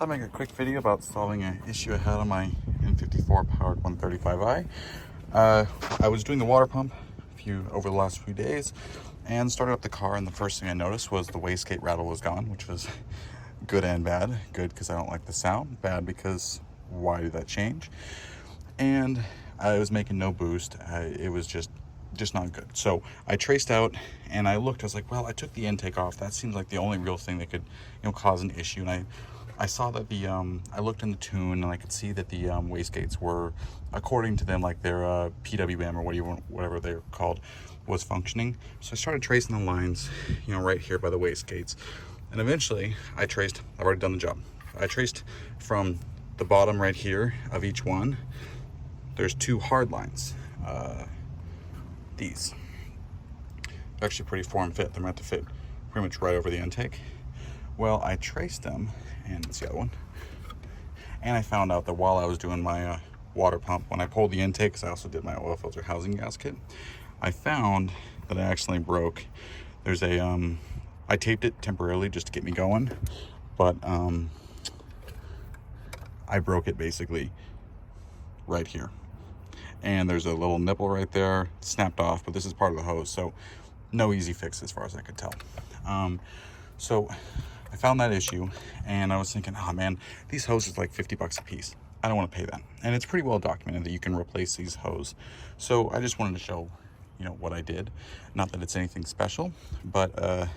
I'll make a quick video about solving an issue I had on my N54 powered 135i. I was doing the water pump over the last few days and started up the car, and the first thing I noticed was the wastegate rattle was gone, which was good and bad. Good because I don't like the sound, bad because why did that change? And I was making no boost. It was just not good. So I traced out and I looked. I was like, well, I took the intake off. That seems like the only real thing that could, cause an issue. And I saw that I looked in the tune and I could see that the wastegates were, according to them, like their PWM or whatever they're called, was functioning. So I started tracing the lines, right here by the wastegates. And eventually I've already done the job. I traced from the bottom right here of each one. There's two hard lines. These. They're actually pretty form fit. They're meant to fit pretty much right over the intake. Well, I traced them, and it's the other one. And I found out that while I was doing my water pump, when I pulled the intake, because I also did my oil filter housing gasket, I found that I accidentally broke. There's I taped it temporarily just to get me going, but I broke it basically right here. And there's a little nipple right there, snapped off, but this is part of the hose, so no easy fix as far as I could tell. So I found that issue, and I was thinking, oh man, these hoses are like 50 bucks a piece. I don't want to pay that. And it's pretty well documented that you can replace these hoses. So I just wanted to show, what I did. Not that it's anything special, but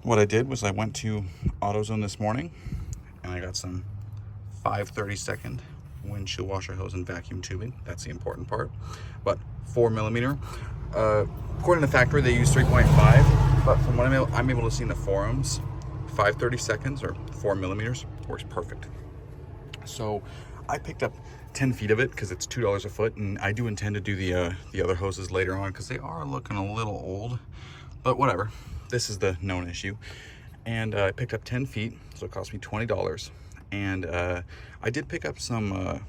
what I did was I went to AutoZone this morning, and I got some 5/32 windshield washer hose and vacuum tubing. That's the important part. But 4mm. According to the factory, they use 3.5, but from what I'm able to see in the forums, 5/32 or 4mm works perfect. So I picked up 10 feet of it because it's $2 a foot, and I do intend to do the other hoses later on because they are looking a little old, but whatever. This is the known issue. And I picked up 10 feet, so it cost me $20. And I did pick up some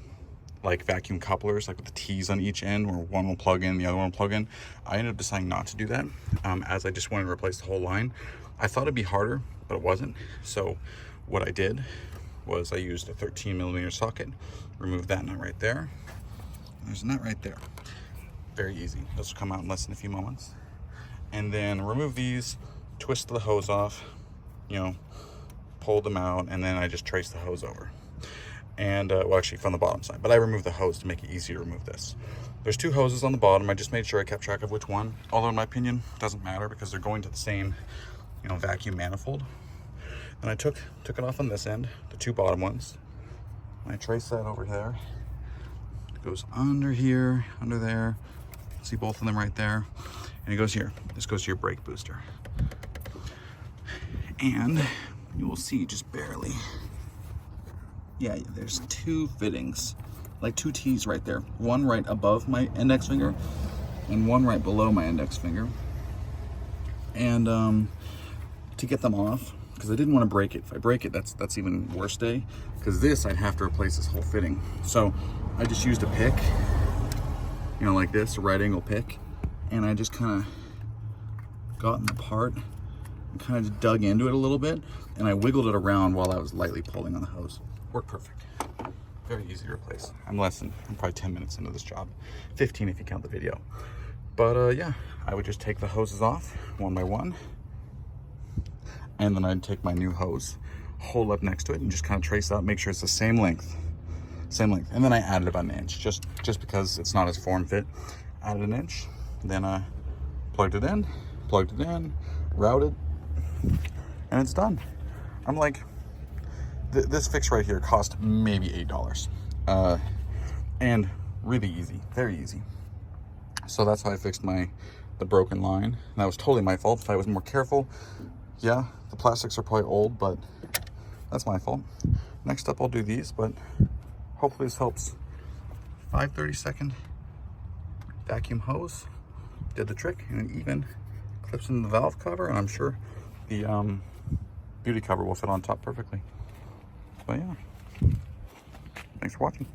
like vacuum couplers, like with the T's on each end, where one will plug in, the other one will plug in. I ended up deciding not to do that, as I just wanted to replace the whole line. I thought it'd be harder, but it wasn't. So what I did was I used a 13mm socket, removed that nut right there. There's a nut right there. Very easy. This will come out in less than a few moments. And then remove these, twist the hose off, pulled them out, and then I just traced the hose over. And well, actually from the bottom side, but I removed the hose to make it easier to remove this. There's two hoses on the bottom. I just made sure I kept track of which one, although in my opinion it doesn't matter because they're going to the same vacuum manifold. And I took it off on this end, the two bottom ones, and I traced that over there. It goes under here, under there. See both of them right there, and it goes here. This goes to your brake booster, and you will see just barely. Yeah, there's two fittings, like two T's right there. One right above my index finger and one right below my index finger. And to get them off, because I didn't want to break it. If I break it, that's even worse day, because this I'd have to replace this whole fitting. So I just used a pick, like this, a right angle pick, and I just kind of got them apart and kind of just dug into it a little bit, and I wiggled it around while I was lightly pulling on the hose. Worked perfect. Very easy to replace. I'm probably 10 minutes into this job. 15 if you count the video. But yeah, I would just take the hoses off one by one, and then I'd take my new hose, hold up next to it, and just kind of trace out, make sure it's the same length. And then I added about an inch, just because it's not as form fit. Added an inch, then I plugged it in, routed, and it's done. I'm like, this fix right here cost maybe $8, and really easy, very easy. So that's how I fixed the broken line. And that was totally my fault. If I was more careful, yeah, the plastics are probably old, but that's my fault. Next up, I'll do these, but hopefully this helps. 5/32 vacuum hose did the trick, and it even clips into the valve cover, and I'm sure the beauty cover will fit on top perfectly. But yeah, thanks for watching.